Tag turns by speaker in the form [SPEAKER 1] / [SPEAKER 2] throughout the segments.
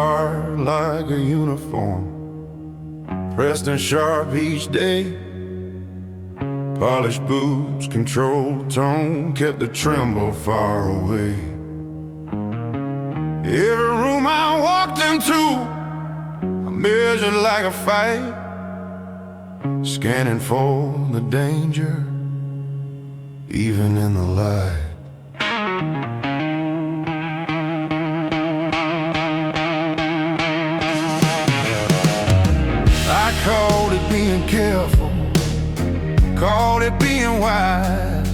[SPEAKER 1] heart like a uniform, pressed and sharp each day. Polished boots, controlled tone, kept the tremble far away. Every room I walked into, I measured like a fight, scanning for the danger, even in the light. I called it being careful, called it being wise,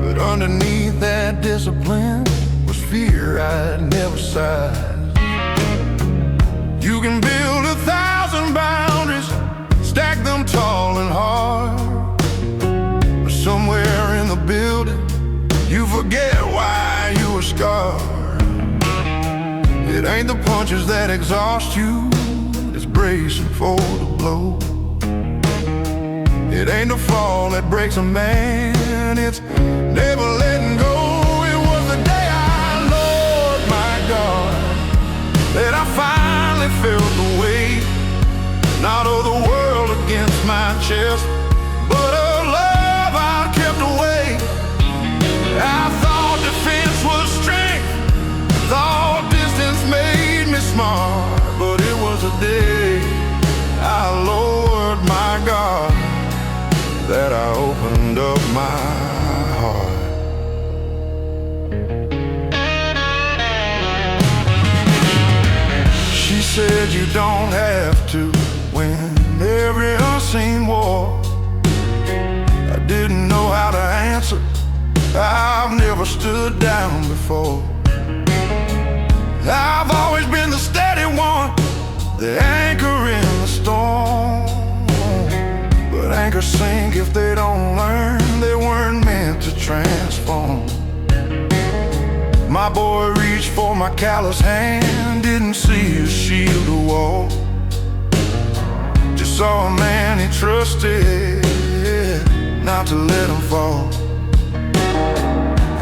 [SPEAKER 1] but underneath that discipline was fear I'd never sized. You can build 1,000 boundaries, stack them tall and hard, but somewhere in the building you forget why you were scarred. It ain't the punches that exhaust you, it's bracing for the blow. It ain't the fall that breaks a man, it's never letting go. It was the day I lowered my guard that I finally felt the weight, not of the world against my chest, but of love I kept away. I thought defense was strength, thought distance made me smart, but it was the day I lowered my guard that I opened up my heart. She said you don't have to win every unseen war. I didn't know how to answer, I've never stood down before. I've always been the steady one, the anchor in the storm. But anchors sink if they don't learn, they weren't meant to transform. My boy reached for my callous hand, didn't see a shield or wall, just saw a man he trusted, not to let him fall.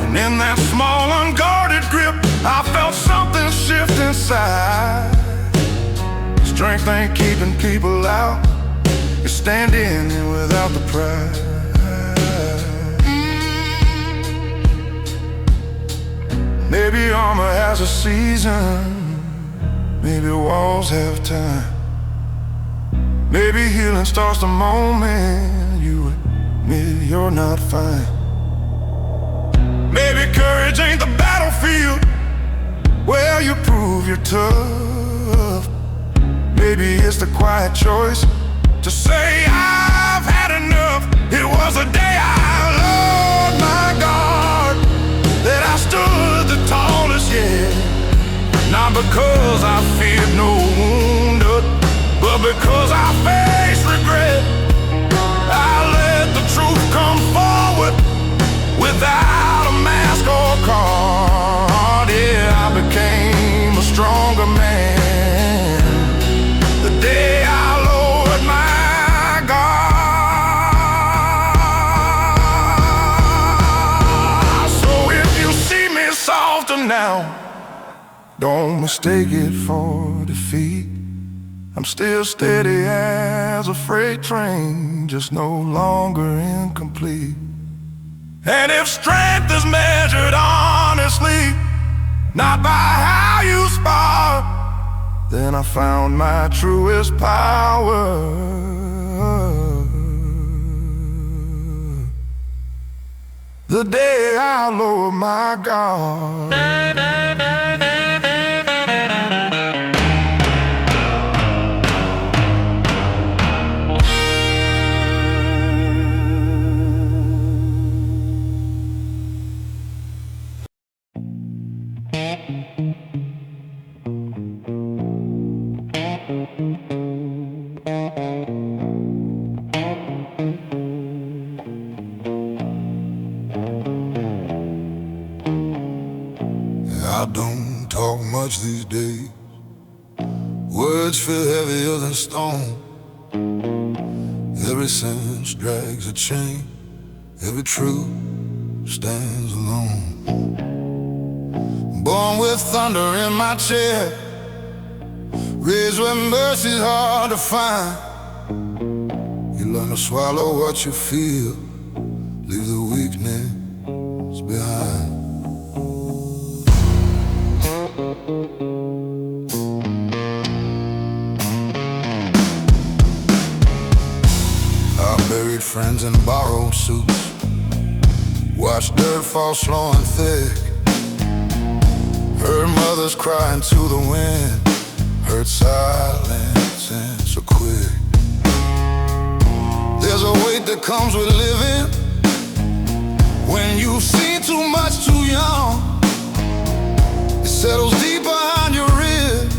[SPEAKER 1] And in that small unguarded grip, I felt something shift inside. Strength ain't keeping people out, you're standing in without the pride. Maybe armor has a season, maybe walls have time, maybe healing starts the moment you admit you're not fine. Maybe courage ain't the battlefield where you prove you're tough. Maybe it's the quiet choice to say I've had enough. It was a day I lowered my guard, that I stood the tallest yet. Not because I feared no wounded, but because I faced regret. I let the truth come forward without a mask or card. Yeah, I became a stronger man the day I lowered my guard. So if you see me softer now, don't mistake it for defeat. I'm still steady as a freight train, just no longer incomplete. And if strength is measured honestly, not by how you spar, then I found my truest power the day I lowered my guard. I don't talk much these days, words feel heavier than stone. Every sentence drags a chain, every truth stands alone. Born with thunder in my chest, Raised where mercy's hard to find. You learn to swallow what you feel, leave the weakness behind. I buried friends in borrowed suits, watched dirt fall slow and thick, heard mothers crying to the wind, heard silence and so quick. There's a weight that comes with living when you've seen too much too young. It settles deep behind your ribs,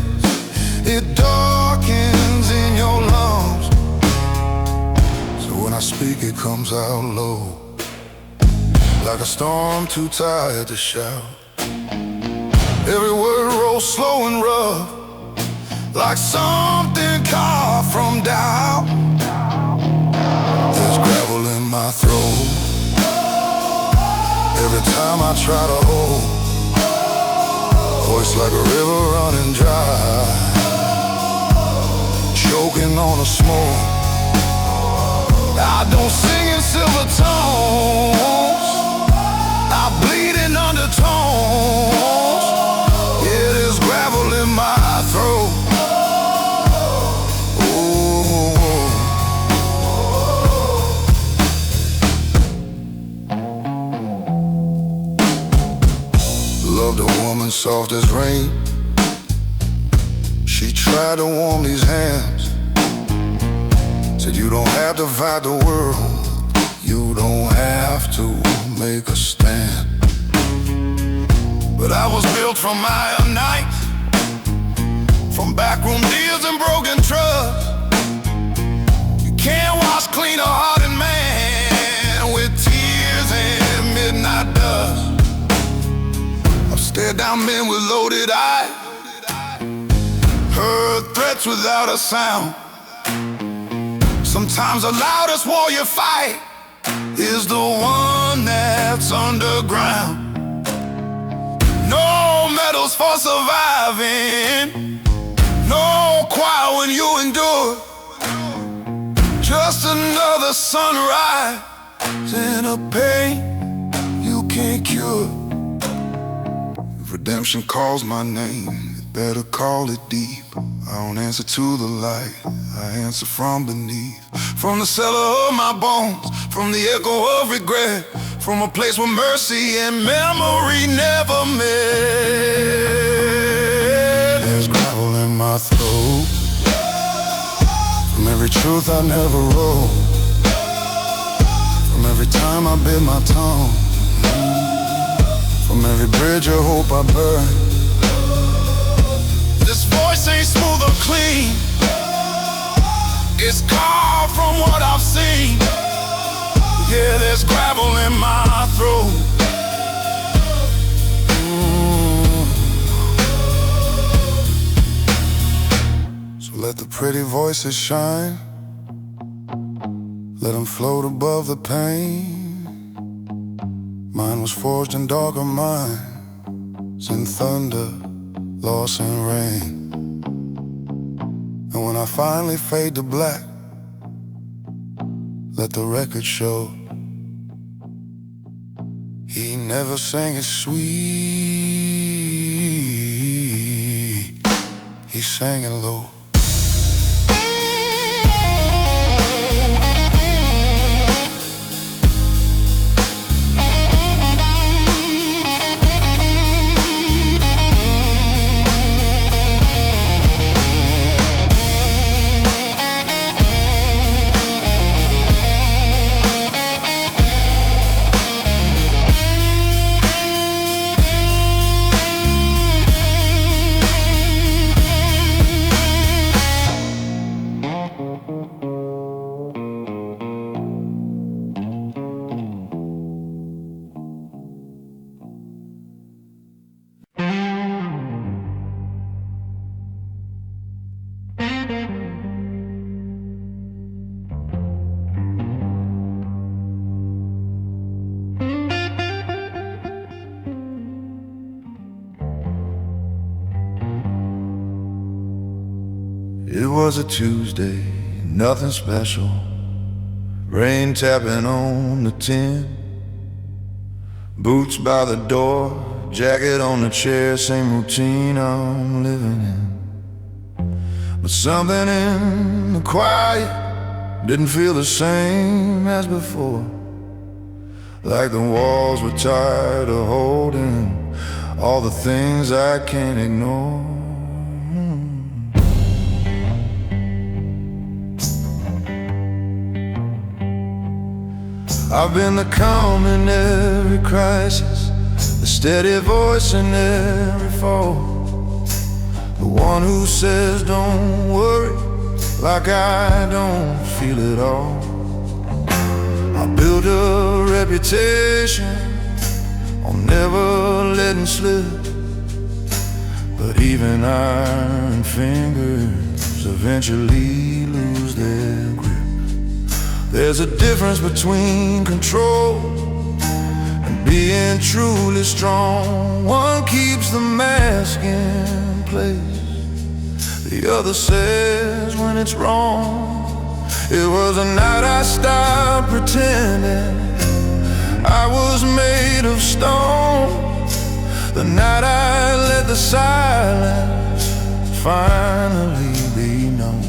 [SPEAKER 1] it darkens in your lungs. So when I speak it comes out low, like a storm too tired to shout. Every word rolls slow and rough, like something carved from doubt. There's gravel in my throat every time I try to hold. Voice like a river running dry, choking on the smoke. I don't sing in silver tones, I bleed in undertones. Yeah, there's gravel in my throat. Loved a woman soft as rain. She tried to warm these hands, said you don't have to fight the world, you don't have to make a stand. But I was built from iron nights, from backroom deals and broken trust. You can't wash clean a hardened man with tears and midnight dust. I've stared down men with loaded eyes, heard threats without a sound. Sometimes the loudest war you fight is the one that's underground. No medals for surviving, no choir when you endure, just another sunrise in a pain you can't cure. If redemption calls my name, it better call it deep. I don't answer to the light, I answer from beneath. From the cellar of my bones, from the echo of regret, from a place where mercy and memory never met. There's gravel in my throat from every truth I never wrote, from every time I bit my tongue, from every bridge of hope I burned. This voice ain't smooth or clean, it's carved from what I've seen. Yeah, there's gravel in my throat. So let the pretty voices shine, let them float above the pain. Mine was forged in darker minds, in thunder, loss and rain. And when I finally fade to black, let the record show he never sang it sweet, he sang it low. It was a Tuesday, nothing special. Rain tapping on the tin. Boots by the door, jacket on the chair. Same routine I'm living in. But something in the quiet didn't feel the same as before. Like the walls were tired of holding all the things I can't ignore. I've been the calm in every crisis, the steady voice in every fall, the one who says don't worry, like I don't feel it all. I built a reputation on never letting slip, but even iron fingers eventually lose their grip. There's a difference between control and being truly strong. One keeps the mask in place, the other says when it's wrong. It was a night I stopped pretending I was made of stone, the night I let the silence finally be known.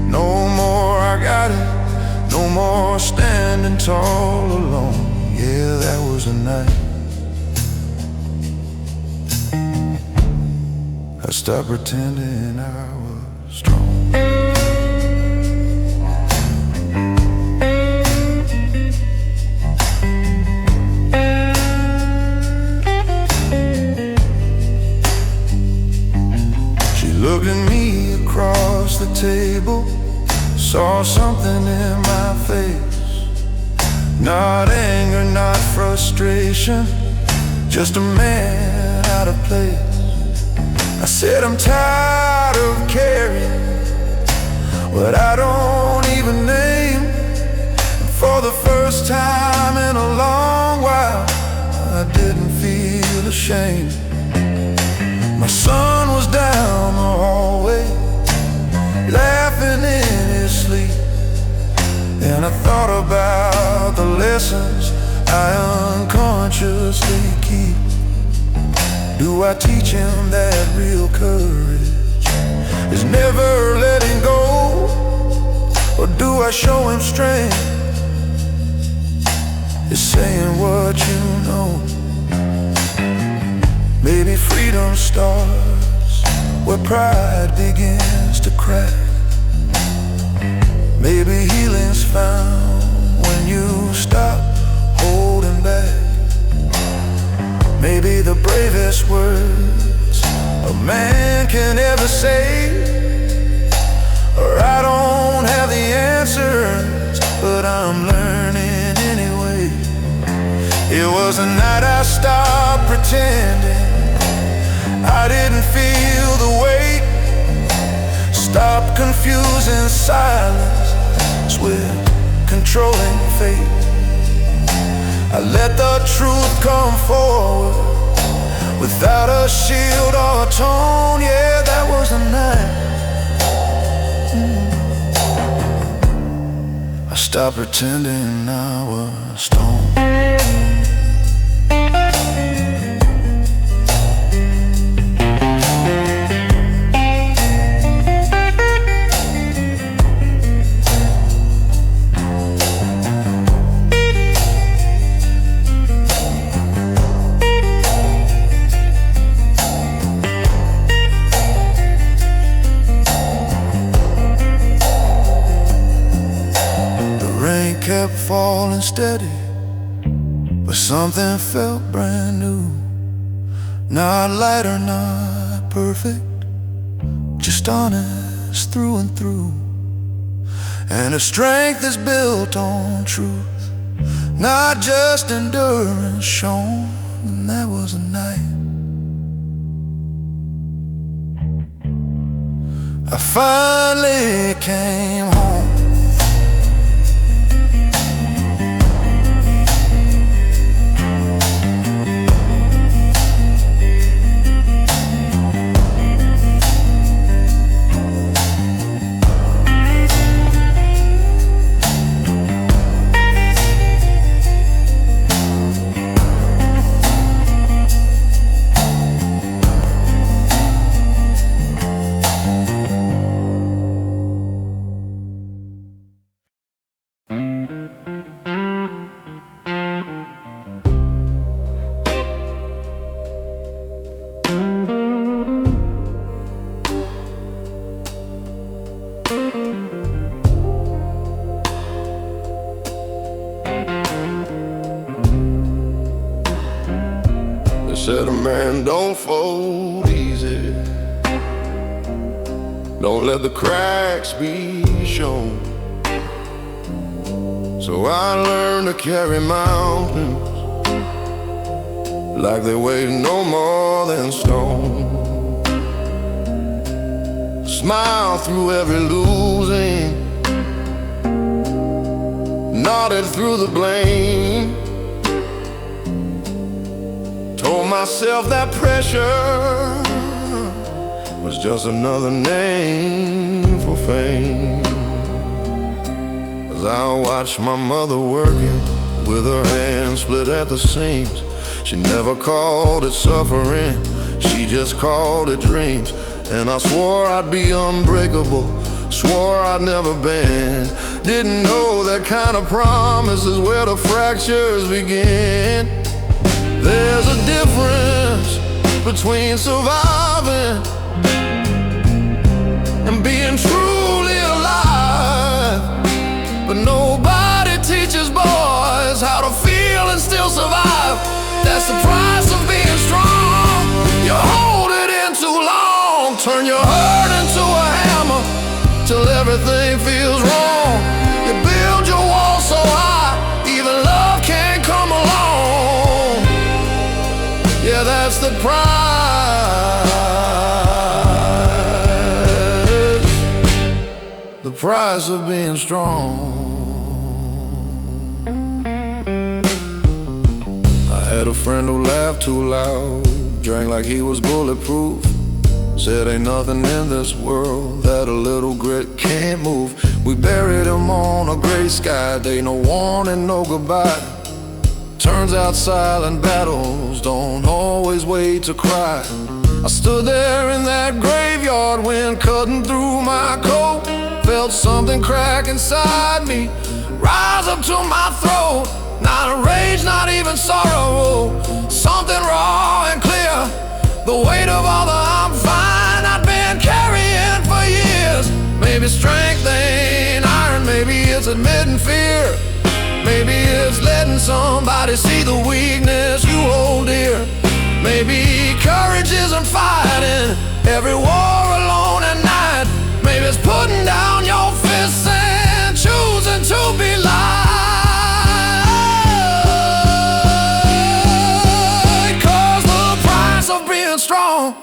[SPEAKER 1] No more I got it, no more standing tall alone. Yeah, that was the night I stopped pretending I was strong. She looked at me across the table, saw something in my face. Not anger, not frustration, just a man out of place. I said I'm tired of carrying what I don't even name. And for the first time in a long while, I didn't feel ashamed. My son was down the hallway, laughing in his sleep, and I thought about the lessons I unconsciously keep. Do I teach him that real courage is never letting go? Or do I show him strength is saying what you know? Maybe freedom starts where pride begins to crack. Maybe healing's found when you stop holding back. Maybe the bravest words a man can ever say are I don't have the answers, but I'm learning anyway. It was a night I stopped pretending I didn't feel the weight. Stop confusing silence with controlling fate. I let the truth come forward without a shield or a tone. Yeah, that was the night I stopped pretending I was stoned. Kept falling steady, but something felt brand new. Not light or not perfect, just honest through and through. And her strength is built on truth, not just endurance shown. And that was a night I finally came home. and don't fold easy. Don't let the cracks be shown. So I learned to carry mountains like they weigh no more than stone. Smile through every losing, nodded through the blame. Told myself that pressure was just another name for fame. As I watched my mother working with her hands split at the seams, she never called it suffering, she just called it dreams. And I swore I'd be unbreakable, swore I'd never bend. Didn't know that kind of promise is where the fractures begin. There's a difference between surviving and being truly alive. But nobody teaches boys how to feel and still survive. That's the price of being strong. You hold it in too long, turn your hurt into a hammer till everything feels wrong. You build your wall so high, even love can't come along. Yeah, that's the price of being strong. I had a friend who laughed too loud, drank like he was bulletproof, said ain't nothing in this world that a little grit can't move. We buried him on a gray sky day, no warning, no goodbye. Turns out silent battles don't always wait to cry. I stood there in that graveyard, wind cutting through my coat. Felt something crack inside me, rise up to my throat. Not a rage, not even sorrow, something raw and clear. The weight of all the I'm fine I'd been carrying for years. Maybe strength ain't iron, maybe it's admitting fear. Maybe it's letting somebody see the weakness you hold dear. Maybe courage isn't fighting every war alone at night. Maybe it's putting down your fists and choosing to be light. 'Cause the price of being strong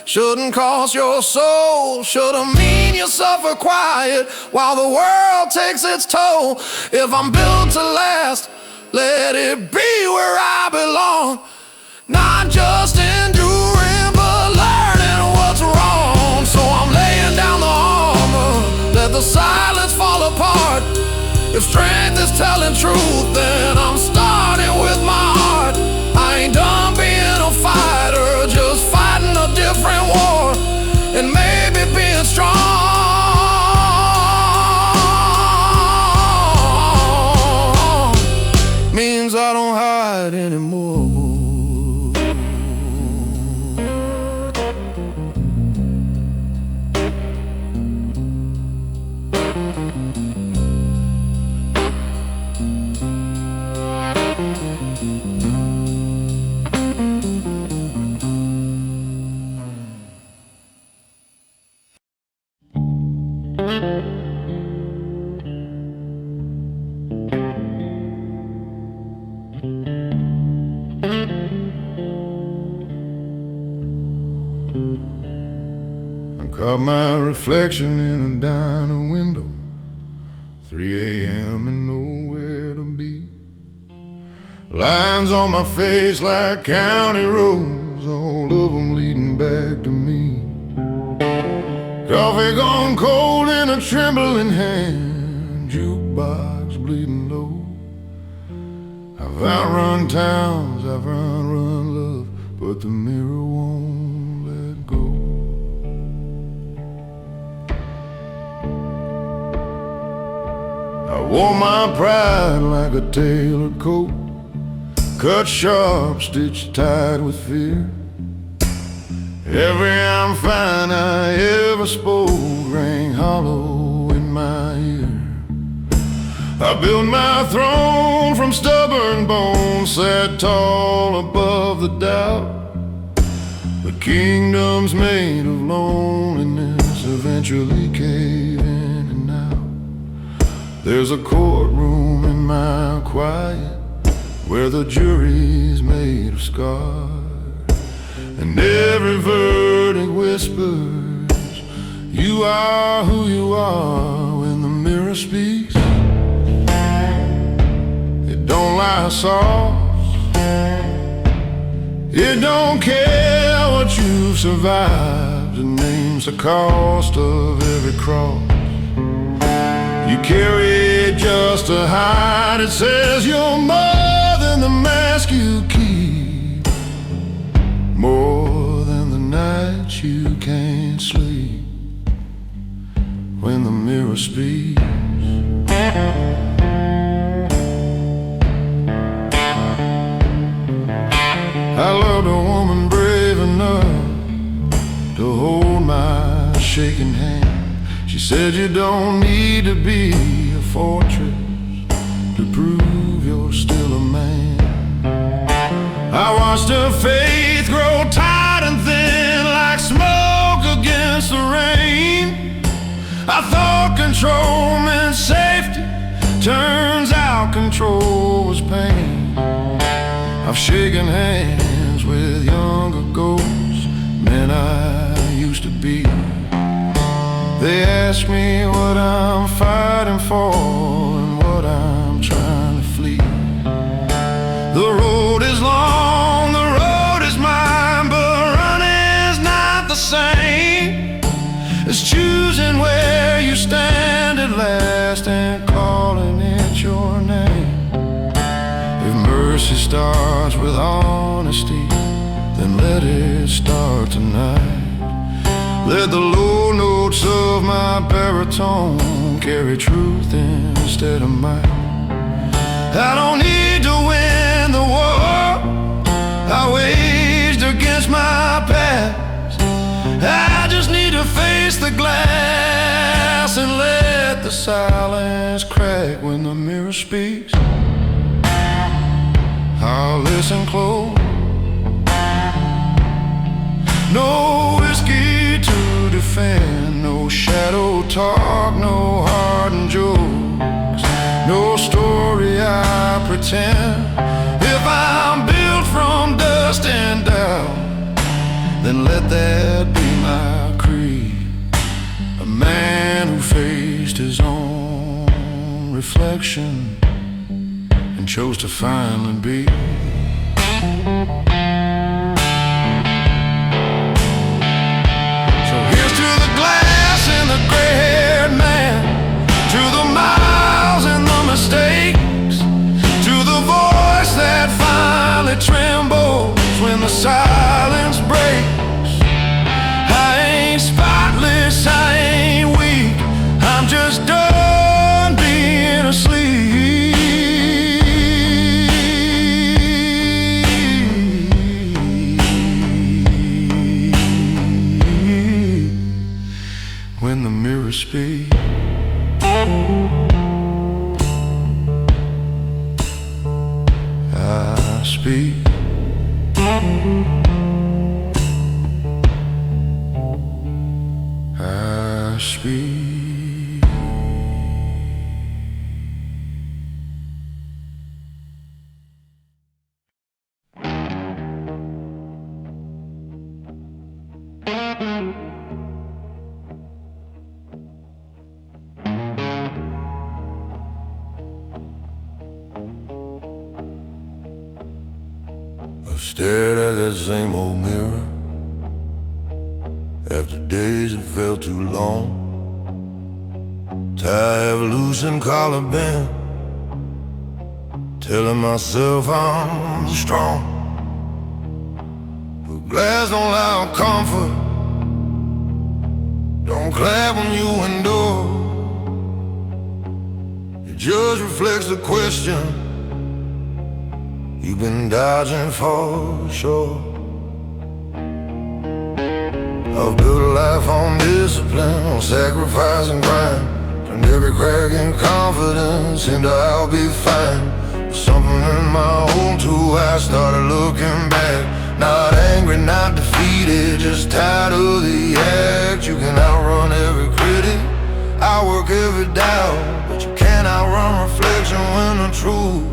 [SPEAKER 1] shouldn't cost your soul, shouldn't mean you suffer quiet while the world takes its toll. If I'm built to last, let it be where I belong. Not just enduring, but learning what's wrong. So I'm laying down the armor, let the silence fall apart. If strength is telling truth, then I'm starting with my heart. I ain't done being a fighter, just fighting a different war. And maybe being strong means I don't hide anymore. Caught my reflection in a diner window, 3 a.m. and nowhere to be. Lines on my face like county roads, all of them leading back to me. Coffee gone cold in a trembling hand, jukebox bleeding low. I've outrun towns, I've run love, but the mirror won't let go. I wore my pride like a tailored coat, cut sharp, stitched tight with fear. Every I'm fine I ever spoke rang hollow in my ear. I built my throne from stubborn bones, sat tall above the doubt. Kingdoms made of loneliness eventually cave in and out. There's a courtroom in my quiet where the jury's made of scars, and every verdict whispers, you are who you are. When the mirror speaks, it don't lie soft. It don't care what you've survived. It names the cost of every cross you carry just to hide. It says you're more than the mask you keep, more than the nights you can't sleep. When the mirror speaks, I loved a woman brave enough to hold my shaking hand. She said you don't need to be a fortress to prove you're still a man. I watched her faith grow tight and thin like smoke against the rain. I thought control meant safety, turns out control was pain. I've shaken hands with younger ghosts, men I used to be. They ask me what I'm fighting for and what I'm trying to flee. The road is long, the road is mine, but running's not the same as choosing where you stand at last and calling it your name. If mercy starts with honesty, then let it start tonight. Let the low notes of my baritone carry truth instead of might. I don't need to win the war I waged against my past. I just need to face the glass and let the silence crack. When the mirror speaks, I'll listen close. No whiskey to defend, no shadow talk, no hardened jokes, no story I pretend. If I'm built from dust and doubt, then let that be my creed. A man who faced his own reflection and chose to finally be. So here's to the glass and the gray-haired man, to the miles and the mistakes, to the voice that finally trembles when the silence breaks. I ain't spotless, I ain't weak, I'm just done being asleep. When the mirror speaks, I speak. I speak. I've stared at that same old mirror after days that felt too long. Tired of losing collar band, telling myself I'm strong. But glass don't allow comfort, don't clap when you endure. It just reflects the question you've been dodging for sure. I've built a life on discipline, on sacrifice and grind. Turned every crack in confidence into I'll be fine. But something in my own too, I started looking back. Not angry, not defeated, just tired of the act. You can outrun every critic, outwork every doubt, but you can't outrun reflection when the truth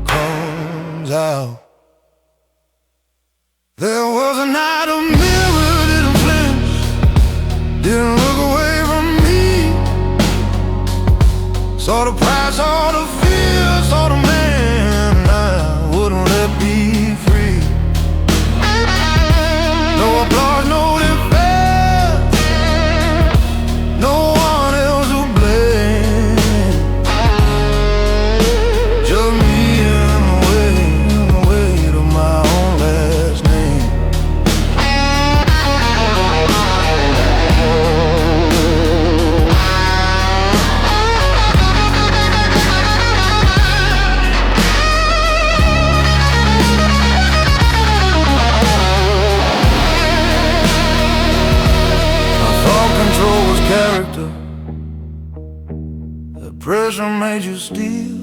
[SPEAKER 1] comes out. There was a night a mirror didn't flinch, didn't look away from me. Saw the pride, saw the fear, saw the man I wouldn't let be free. No applause, no defense, no one else to blame, just me and the weight of my own last name. Control was character, that pressure made you steal,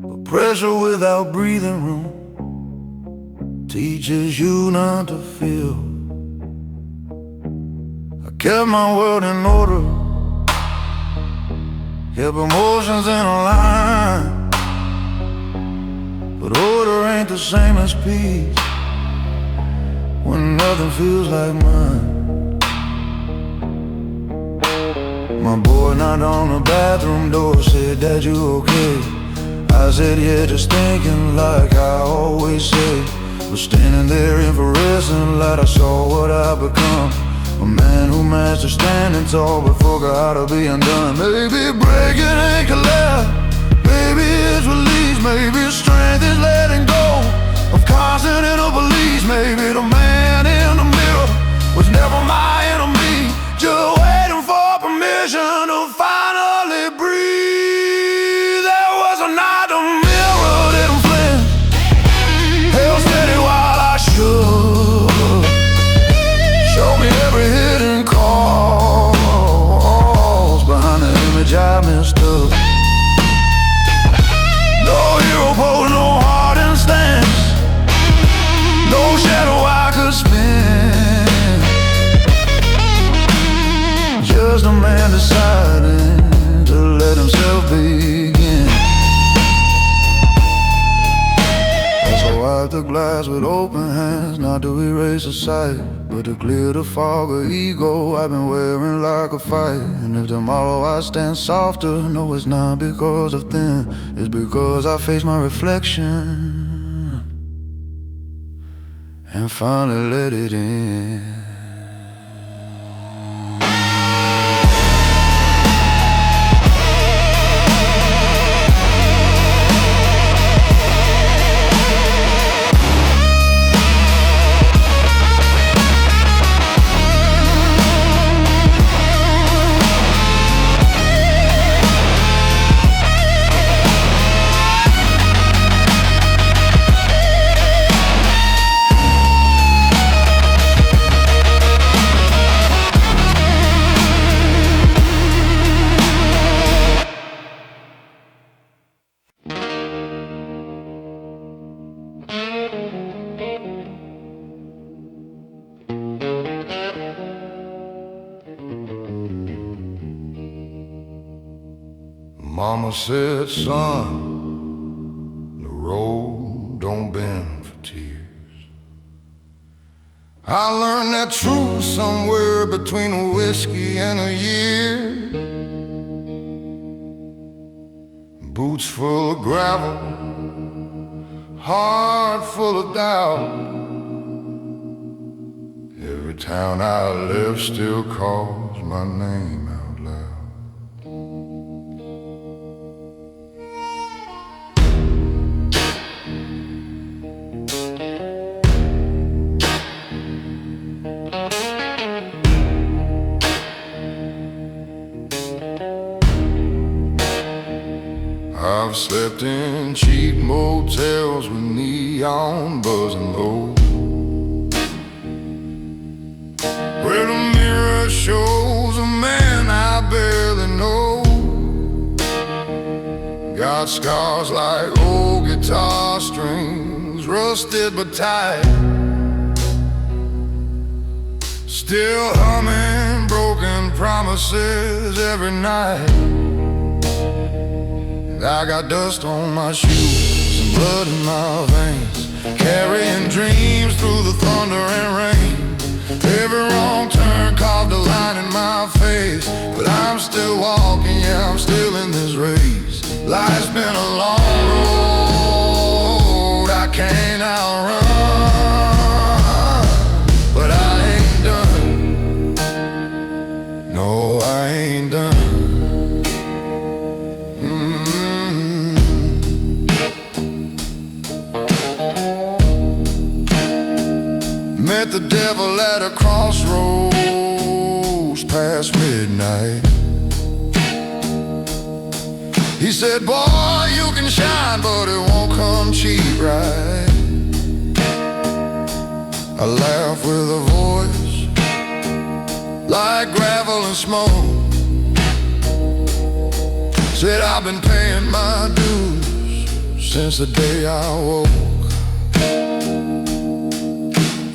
[SPEAKER 1] but pressure without breathing room teaches you not to feel. I kept my world in order, kept emotions in a line, but order ain't the same as peace when nothing feels like mine. My boy knocked on the bathroom door, said, "Dad, you okay?" I said, "Yeah, just thinking like I always say." Was standing there in fluorescent light, I saw what I become. A man who mastered standing tall but forgot how to be undone. Maybe breaking ain't collapse, maybe it's release, maybe strength is letting go of constant inner beliefs. Maybe the man in the mirror was never my enemy, just waiting for permission to finally breathe. There was a night the mirror didn't flinch, held steady while I shook, showed me every hidden cause behind the image I mistook. No hero pose, no hardened stance, no shadow I could spin, just a man deciding to let himself begin. So I wiped the glass with open hands, not to erase the sight, but to clear the fog of ego I've been wearing like a fight. And if tomorrow I stand softer, no, it's not because of thin, it's because I face my reflection and finally let it in. Mama said, "Son, the road don't bend for tears." I learned that truth somewhere between a whiskey and a year. Boots full of gravel, heart full of doubt. Every town I left still calls my name out loud. I've slept in cheap motels with neon buzzing low, where the mirror shows a man I barely know. Got scars like old guitar strings trusted but tight, still humming broken promises every night. I got dust on my shoes and blood in my veins, carrying dreams through the thunder and rain. Every wrong turn carved a line in my face, but I'm still walking, yeah, I'm still in this race. Life's been a long road I can't outrun, but I ain't done. No, I ain't done. Met the devil at a crossroads past midnight. He said, boy, you can shine, but it won't come cheap, right? I laughed with a voice like gravel and smoke. Said, I've been paying my dues since the day I woke.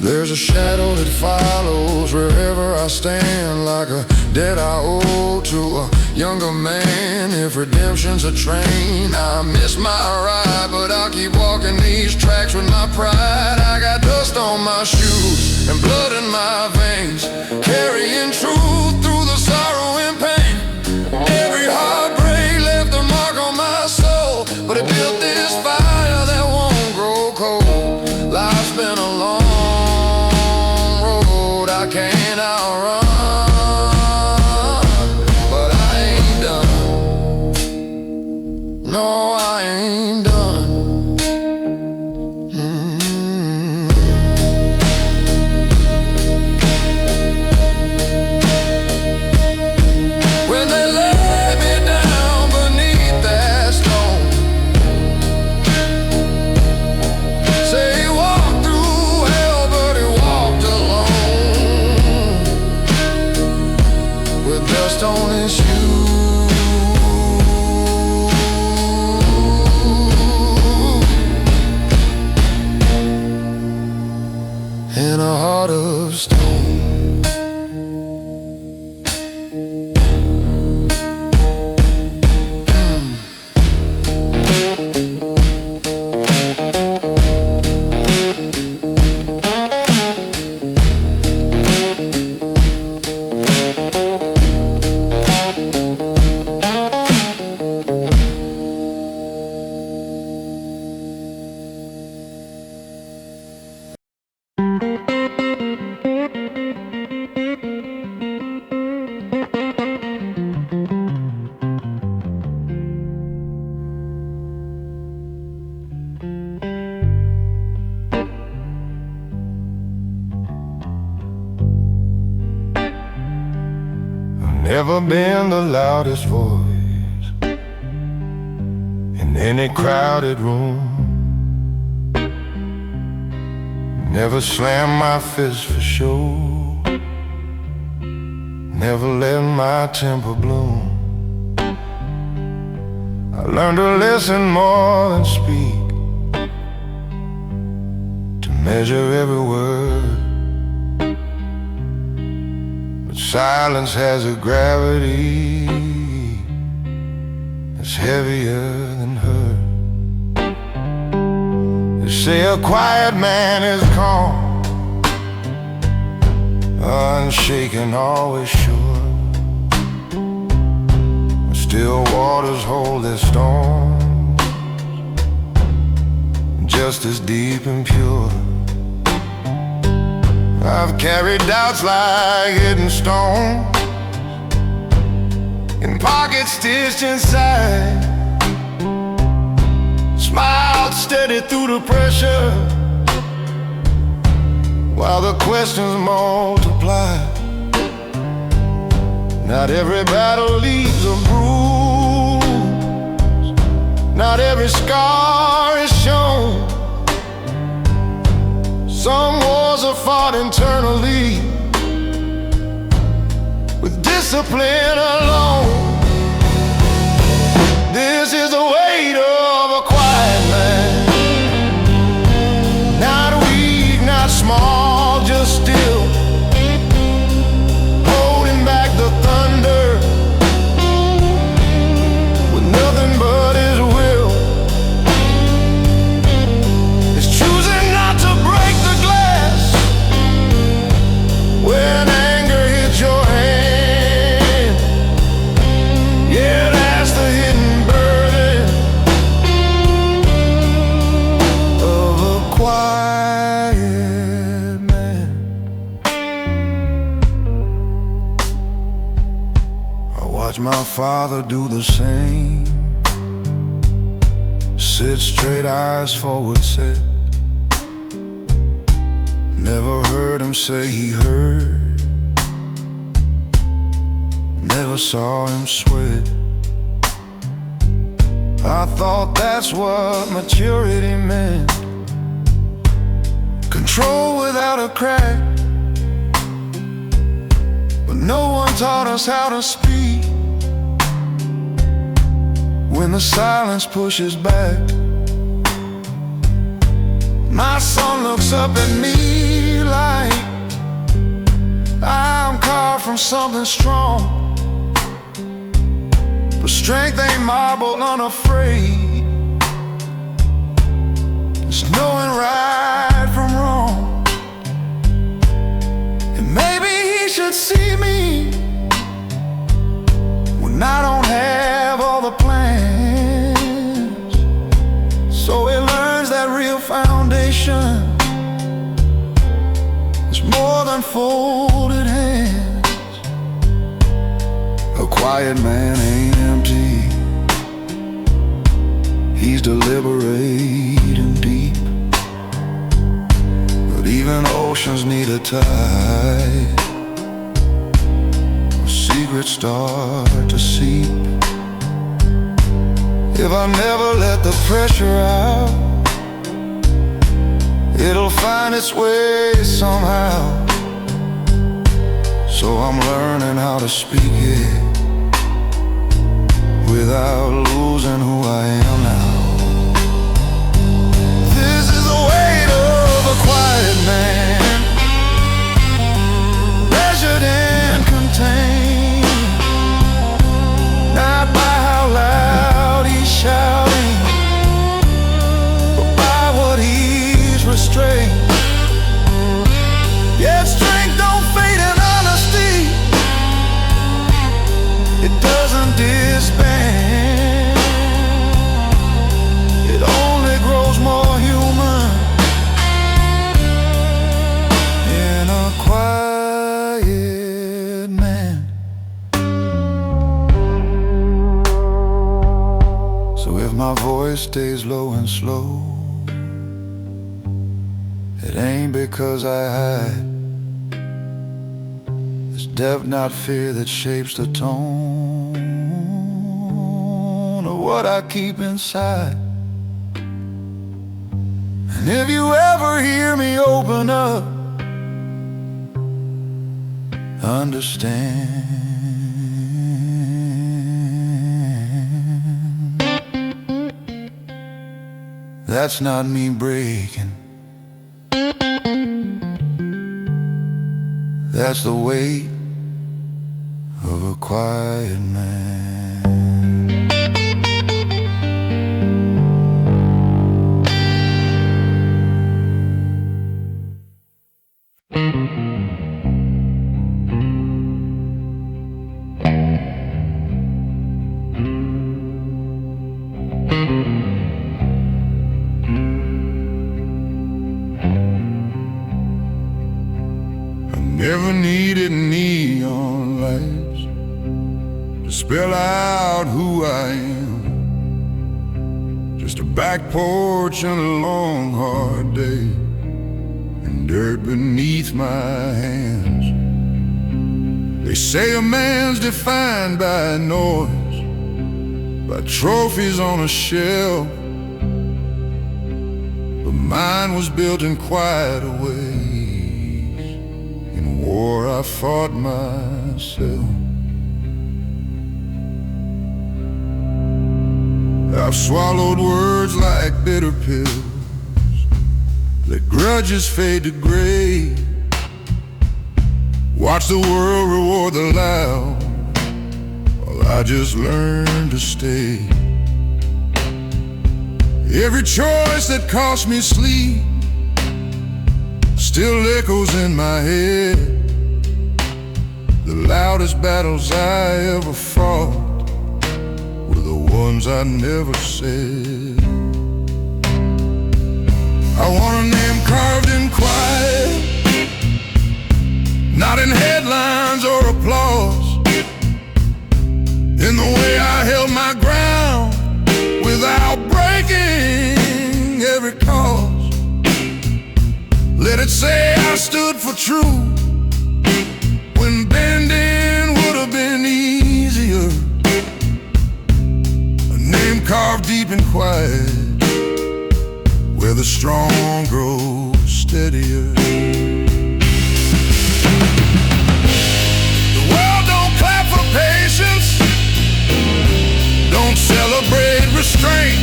[SPEAKER 1] There's a shadow that follows wherever I stand, like a debt I owe to a younger man. If redemption's a train, I miss my ride, but I'll keep walking these tracks with my pride. I got dust on my shoes and blood in my veins, carrying truth through the sorrow and pain. Every heartbreak left a mark on my soul, but it built this fire that won't grow cold. Life's been a long I can't outrun, but I ain't done. No, I ain't done. When they lay me down beneath that stone, say he walked through hell, but he walked alone. Dust on his shoes and a heart of stone. Never been the loudest voice in any crowded room. Never slammed my fist for show. Never let my temper bloom. I learned to listen more than speak, to measure every word. Silence has a gravity that's heavier than hurt. They say a quiet man is calm, unshaken, always sure. But still waters hold their storms, just as deep and pure. I've carried doubts like hidden stones in pockets stitched inside, smiled steady through the pressure while the questions multiply. Not every battle leaves a bruise, not every scar is shown. Some wars are fought internally, with discipline alone. This is the weight of a quiet man. watch my father do the same. Sit straight, eyes forward set. Never heard him say he heard. Never saw him sweat. I thought that's what maturity meant. Control without a crack. But no one taught us how to speak when the silence pushes back. My son looks up at me like I'm carved from something strong. But strength ain't marble, unafraid. It's knowing right from wrong. And maybe he should see me when I don't have all the plans, so he learns that real foundation is more than folded hands. A quiet man ain't empty. He's deliberate and deep. But even oceans need a tide. Secrets start to seep. If I never let the pressure out, it'll find its way somehow. So I'm learning how to speak it without losing who I am now. This is the weight of a quiet man, measured and contained, not by how loud he's shouting, but by what he's restrained. Yet strength don't fade in honesty. It doesn't disband. It only grows more human in a quiet man. So if my voice stays low and slow, it ain't because I hide. It's depth, not fear, that shapes the tone of what I keep inside. And if you ever hear me open up, understand that's not me breaking. That's the weight of a quiet man. Never needed neon lights to spell out who I am. Just a back porch and a long hard day, and dirt beneath my hands. They say a man's defined by noise, by trophies on a shelf, but mine was built in quieter ways. In war I fought myself. I've swallowed words like bitter pills, let grudges fade to gray, watch the world reward the loud, while I just learned to stay. Every choice that cost me sleep still echoes in my head. The loudest battles I ever fought were the ones I never said. I want a name carved in quiet, not in headlines or applause. in the way I held my ground without breaking every cause. Let it say I stood for truth when bending would have been easier. A name carved deep and quiet, where the strong grow steadier. The world don't clap for patience, don't celebrate restraint,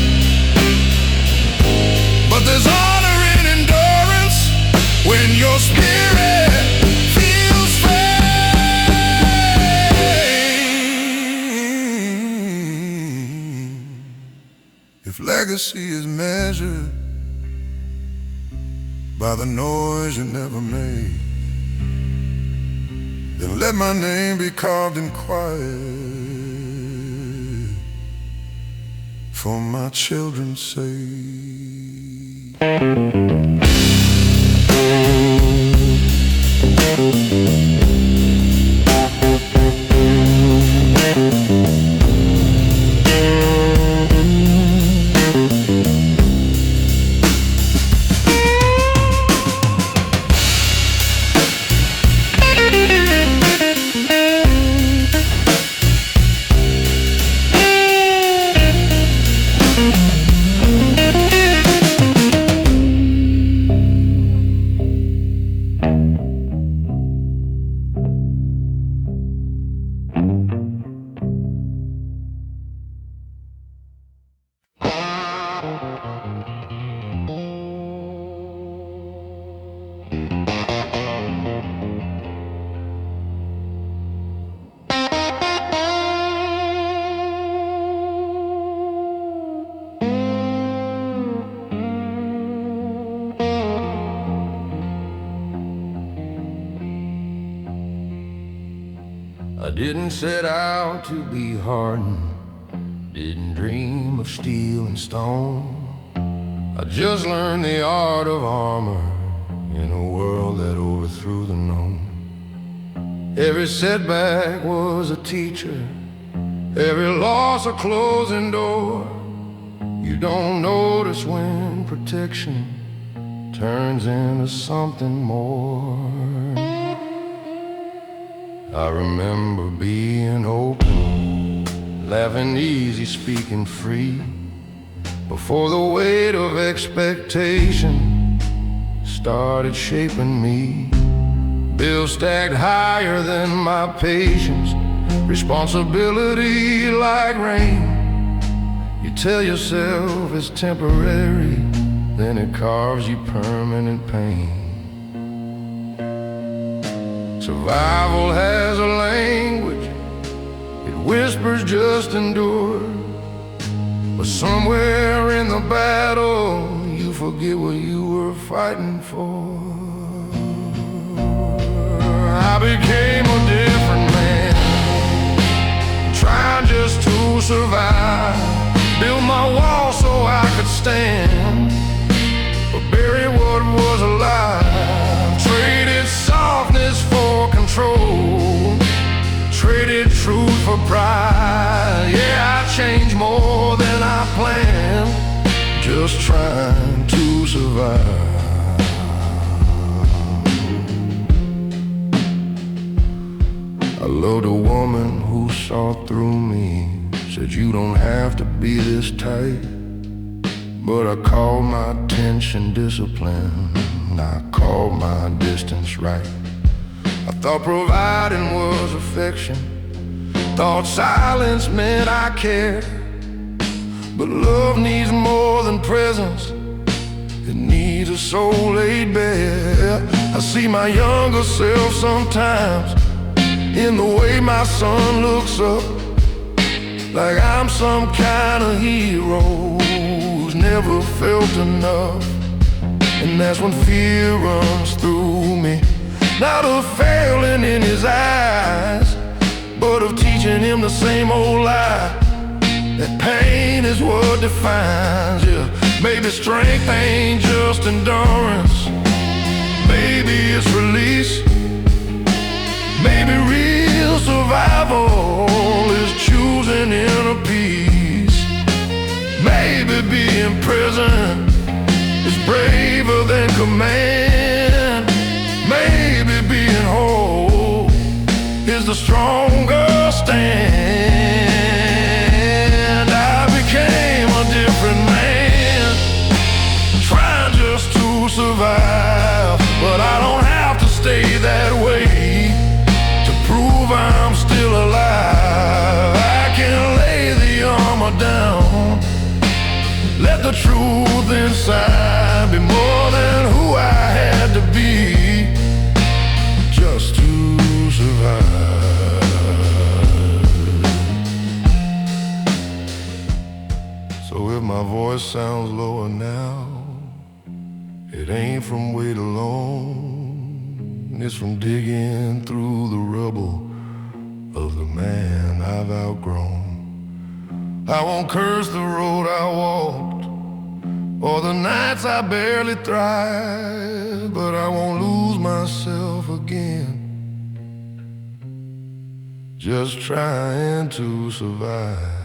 [SPEAKER 1] but there's honor in endurance when your spirit feels faint. If legacy is measured by the noise you never made, then let my name be carved in quiet for my children's sake.
[SPEAKER 2] I didn't set out to be hardened, didn't dream of steel and stone. I just learned the art of armor in a world that overthrew the known. Every setback was a teacher, every loss a closing door. You don't notice when protection turns into something more. I remember being open, laughing easy, speaking free, before the weight of expectation started shaping me. Bills stacked higher than my patience, responsibility like rain. You tell yourself it's temporary, then it carves you permanent pain. Survival has a language, it whispers just endure. But somewhere in the battle, you forget what you were fighting for. I became a different man, trying just to survive. Built my wall so I could stand, but bury what was alive. Traded softness for control, traded truth for pride. Yeah, I changed more than I planned, just trying to survive. I loved a woman who saw through me, said you don't have to be this tight. But I called my attention discipline, I called my distance right. I thought providing was affection, thought silence meant I cared. But love needs more than presence, it needs a soul laid bare. I see my younger self sometimes in the way my son looks up, like I'm some kind of hero who's never felt enough. And that's when fear runs through me, not of failing in his eyes, but of teaching him the same old lie, that pain is what defines you. Maybe strength ain't just endurance, maybe it's release. Maybe real survival is choosing inner peace. Maybe being present is braver than command. Maybe being whole is the stronger stand. I became a different man, trying just to survive. But I don't have to stay that way to prove I'm still alive. I can lay the armor down, let the truth inside be more than who I had to be just to survive. So if my voice sounds lower now, it ain't from weight alone. It's from digging through the rubble of the man I've outgrown. I won't curse the road I walked or the nights I barely thrived, but I won't lose myself again just trying to survive.